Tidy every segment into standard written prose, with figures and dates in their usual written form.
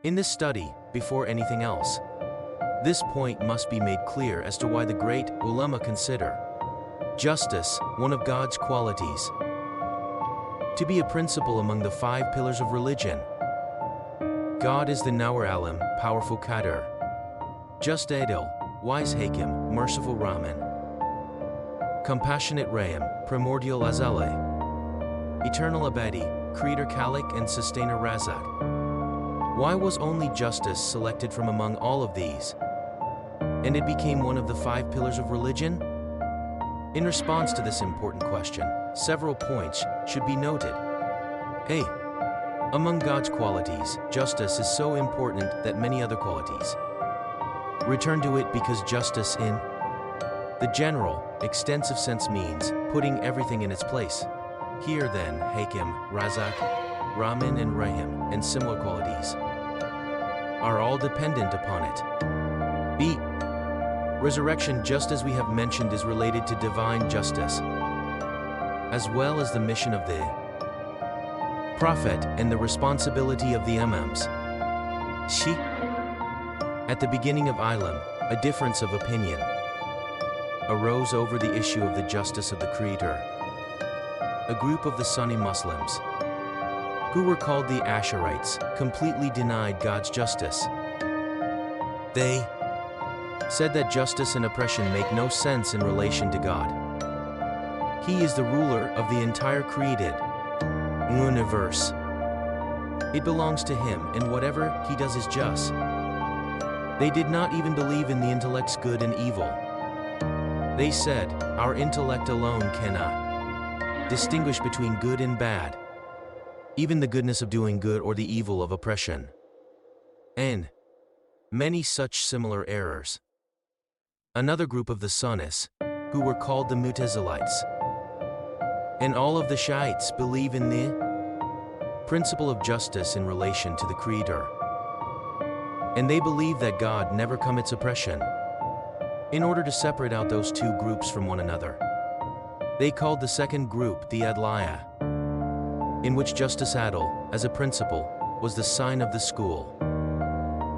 In this study, before anything else, this point must be made clear as to why the great ulama consider justice one of God's qualities to be a principle among the 5 pillars of religion. God is the Nawar Alam, powerful Qadir, just Adil, wise Hakim, merciful Rahman, compassionate Rahim, primordial Azale, eternal Abadi, creator Khalik and sustainer Razak. Why was only justice selected from among all of these, and it became one of the 5 pillars of religion? In response to this important question, several points should be noted. A. Among God's qualities, justice is so important that many other qualities return to it because justice in the general, extensive sense means putting everything in its place. Here then, Hakim, Razak, Rahman and Rahim, and similar qualities are all dependent upon it. B. Resurrection, just as we have mentioned, is related to divine justice, as well as the mission of the Prophet and the responsibility of the Imams. She. At the beginning of Ilam, a difference of opinion arose over the issue of the justice of the Creator. A group of the Sunni Muslims, who were called the Asharites, completely denied God's justice. They said that justice and oppression make no sense in relation to God. He is the ruler of the entire created universe. It belongs to him, and whatever he does is just. They did not even believe in the intellect's good and evil. They said, our intellect alone cannot distinguish between good and bad, even the goodness of doing good or the evil of oppression, and many such similar errors. Another group of the Sunnis, who were called the Mutazilites, and all of the Shiites believe in the principle of justice in relation to the Creator. And they believe that God never commits oppression. In order to separate out those two groups from one another, they called the second group the Adliya, in which justice Adl, as a principle, was the sign of the school.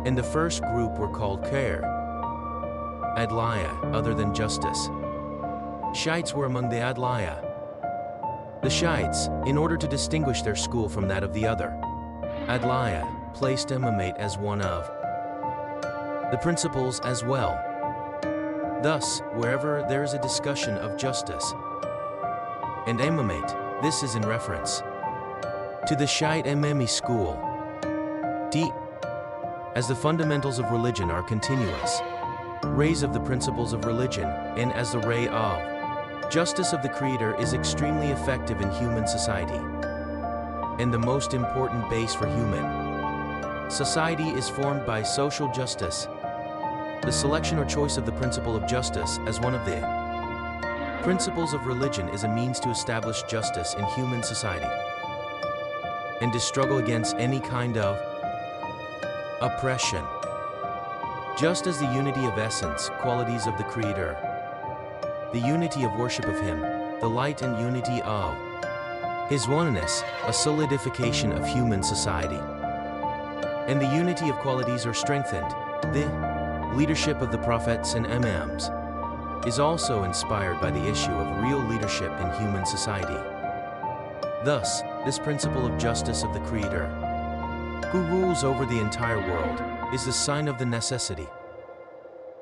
And the first group were called Khair, Adliya, other than justice. Shiites were among the Adliya. The Shiites, in order to distinguish their school from that of the other Adliya, placed imamate as one of the principles as well. Thus, wherever there is a discussion of justice and imamate, this is in reference to the Shiite Imami school. D. As the fundamentals of religion are continuous rays of the principles of religion, and as the ray of justice of the Creator is extremely effective in human society, and the most important base for human society is formed by social justice. The selection or choice of the principle of justice as one of the principles of religion is a means to establish justice in human society and to struggle against any kind of oppression. Just as the unity of essence, qualities of the Creator, the unity of worship of Him, the light and unity of His oneness, a solidification of human society, and the unity of qualities are strengthened, the leadership of the prophets and imams is also inspired by the issue of real leadership in human society. Thus, this principle of justice of the Creator, who rules over the entire world, is the sign of the necessity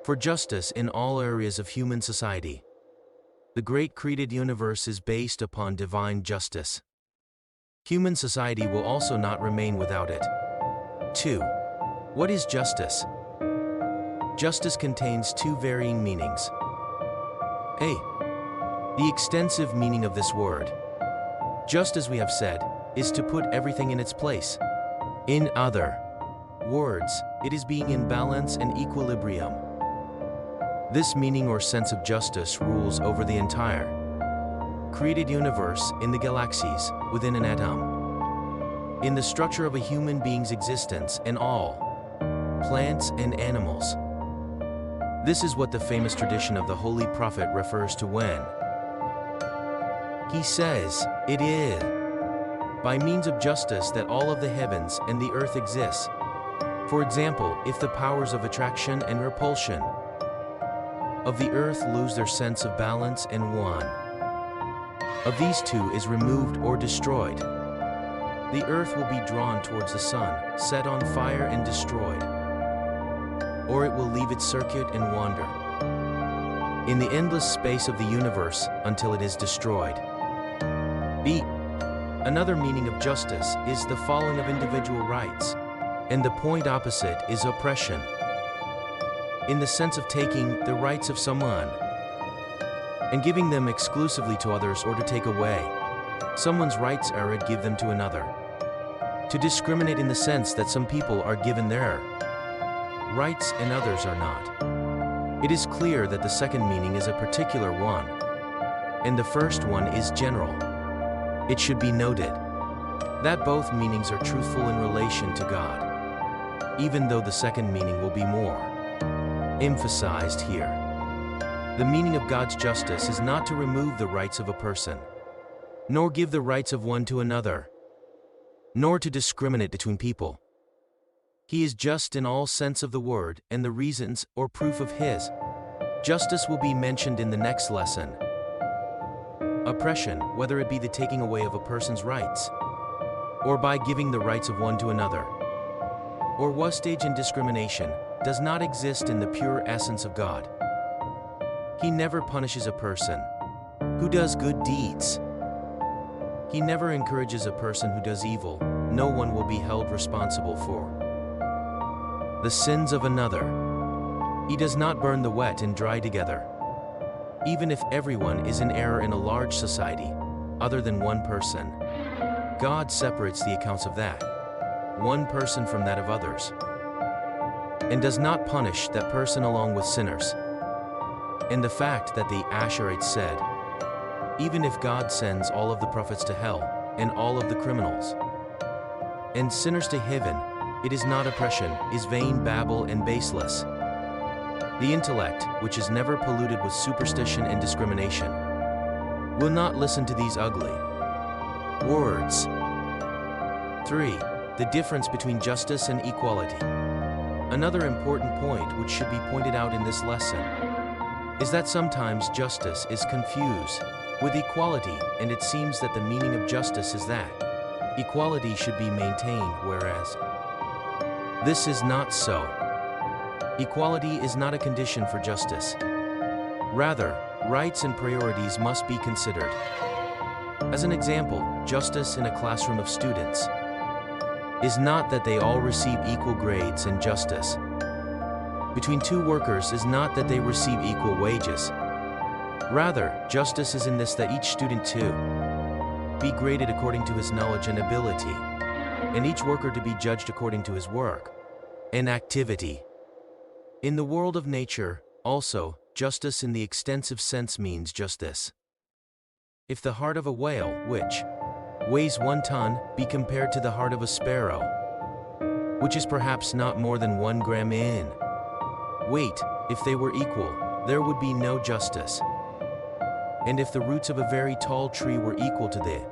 for justice in all areas of human society. The great created universe is based upon divine justice. Human society will also not remain without it. 2. What is justice? Justice contains two varying meanings. A. The extensive meaning of this word, just as we have said, is to put everything in its place. In other words, it is being in balance and equilibrium. This meaning or sense of justice rules over the entire created universe, in the galaxies, within an atom, in the structure of a human being's existence, and all plants and animals. This is what the famous tradition of the Holy Prophet refers to when he says, "It is by means of justice that all of the heavens and the earth exists." For example, if the powers of attraction and repulsion of the earth lose their sense of balance and one of these two is removed or destroyed, the earth will be drawn towards the sun, set on fire and destroyed, or it will leave its circuit and wander in the endless space of the universe until it is destroyed. B. Another meaning of justice is the following of individual rights, and the point opposite is oppression, in the sense of taking the rights of someone and giving them exclusively to others, or to take away someone's rights and give them to another. To discriminate in the sense that some people are given their rights and others are not. It is clear that the second meaning is a particular one, and the first one is general. It should be noted that both meanings are truthful in relation to God, even though the second meaning will be more emphasized here. The meaning of God's justice is not to remove the rights of a person, nor give the rights of one to another, nor to discriminate between people. He is just in all sense of the word, and the reasons or proof of his justice will be mentioned in the next lesson. Oppression, whether it be the taking away of a person's rights, or by giving the rights of one to another, or wastage and discrimination, does not exist in the pure essence of God. He never punishes a person who does good deeds. He never encourages a person who does evil. No one will be held responsible for the sins of another. He does not burn the wet and dry together. Even if everyone is in error in a large society, other than one person, God separates the accounts of that one person from that of others, and does not punish that person along with sinners. And the fact that the Asherites said, even if God sends all of the prophets to hell, and all of the criminals and sinners to heaven, it is not oppression, is vain babble and baseless. The intellect, which is never polluted with superstition and discrimination, will not listen to these ugly words. 3. The difference between justice and equality. Another important point which should be pointed out in this lesson is that sometimes justice is confused with equality, and it seems that the meaning of justice is that equality should be maintained, whereas this is not so. Equality is not a condition for justice. Rather, rights and priorities must be considered. As an example, justice in a classroom of students is not that they all receive equal grades, and justice between two workers is not that they receive equal wages. Rather, justice is in this, that each student too be graded according to his knowledge and ability, and each worker to be judged according to his work and activity. In the world of nature, also, justice in the extensive sense means just this. If the heart of a whale, which weighs 1 ton, be compared to the heart of a sparrow, which is perhaps not more than 1 gram in weight, if they were equal, there would be no justice. And if the roots of a very tall tree were equal to the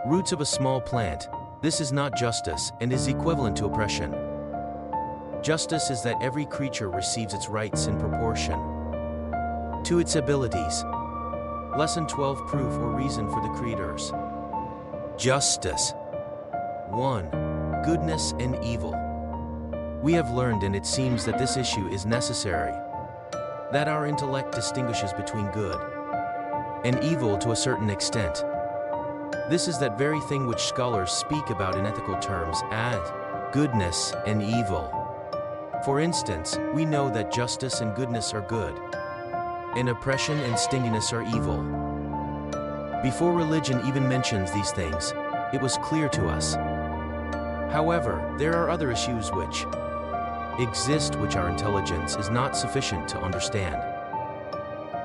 roots of a small plant, this is not justice, and is equivalent to oppression. Justice is that every creature receives its rights in proportion to its abilities. Lesson 12. Proof or reason for the creators. Justice. 1. Goodness and evil. We have learned, and it seems that this issue is necessary, that our intellect distinguishes between good and evil to a certain extent. This is that very thing which scholars speak about in ethical terms as goodness and evil. For instance, we know that justice and goodness are good, and oppression and stinginess are evil. Before religion even mentions these things, it was clear to us. However, there are other issues which exist which our intelligence is not sufficient to understand,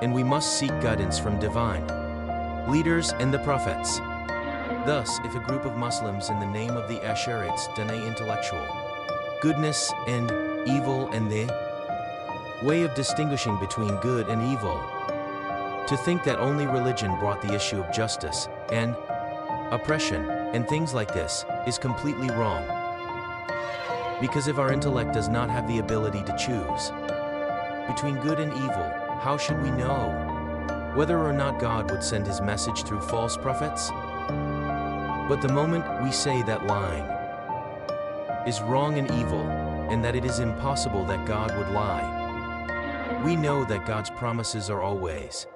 and we must seek guidance from divine leaders and the prophets. Thus, if a group of Muslims in the name of the Asherites deny intellectual goodness and evil and the way of distinguishing between good and evil, to think that only religion brought the issue of justice and oppression and things like this is completely wrong. Because if our intellect does not have the ability to choose between good and evil, how should we know whether or not God would send his message through false prophets? But the moment we say that lying is wrong and evil, and that it is impossible that God would lie, we know that God's promises are always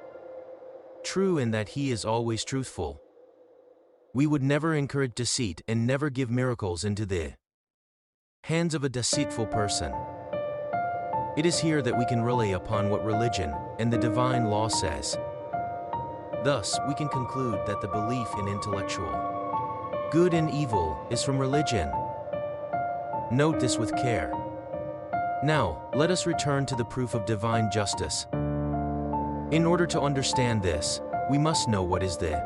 true and that he is always truthful. We would never encourage deceit and never give miracles into the hands of a deceitful person. It is here that we can rely upon what religion and the divine law says. Thus, we can conclude that the belief in intellectual good and evil is from religion. Note this with care. Now, let us return to the proof of divine justice. In order to understand this, we must know what is the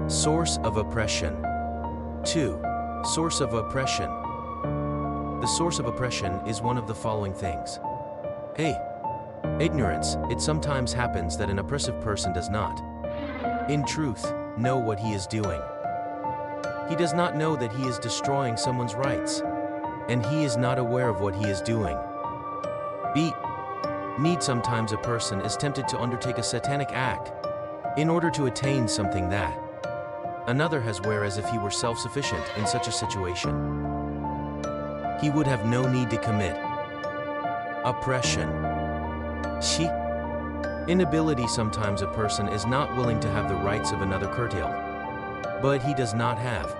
source of oppression. 2. Source of oppression. The source of oppression is one of the following things. A. Ignorance. It sometimes happens that an oppressive person does not, in truth, know what he is doing. He does not know that he is destroying someone's rights, and he is not aware of what he is doing. B. Need. Sometimes a person is tempted to undertake a satanic act in order to attain something that another has, whereas if he were self-sufficient in such a situation, he would have no need to commit oppression. C. Inability. Sometimes a person is not willing to have the rights of another curtailed, but he does not have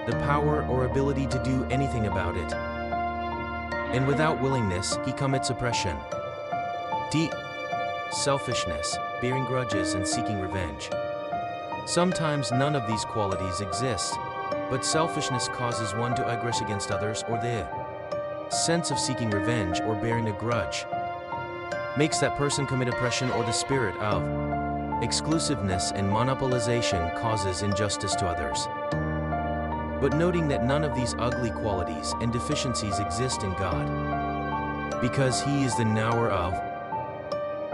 the power or ability to do anything about it, and without willingness, he commits oppression. D. Selfishness, bearing grudges and seeking revenge. Sometimes none of these qualities exist, but selfishness causes one to aggress against others, or the sense of seeking revenge or bearing a grudge makes that person commit oppression, or the spirit of exclusiveness and monopolization causes injustice to others. But noting that none of these ugly qualities and deficiencies exist in God, because he is the knower of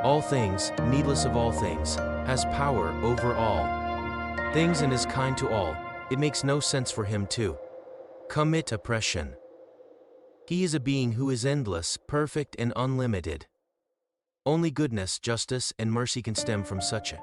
all things, needless of all things, has power over all things and is kind to all, it makes no sense for him to commit oppression. He is a being who is endless, perfect, and unlimited. Only goodness, justice, and mercy can stem from such a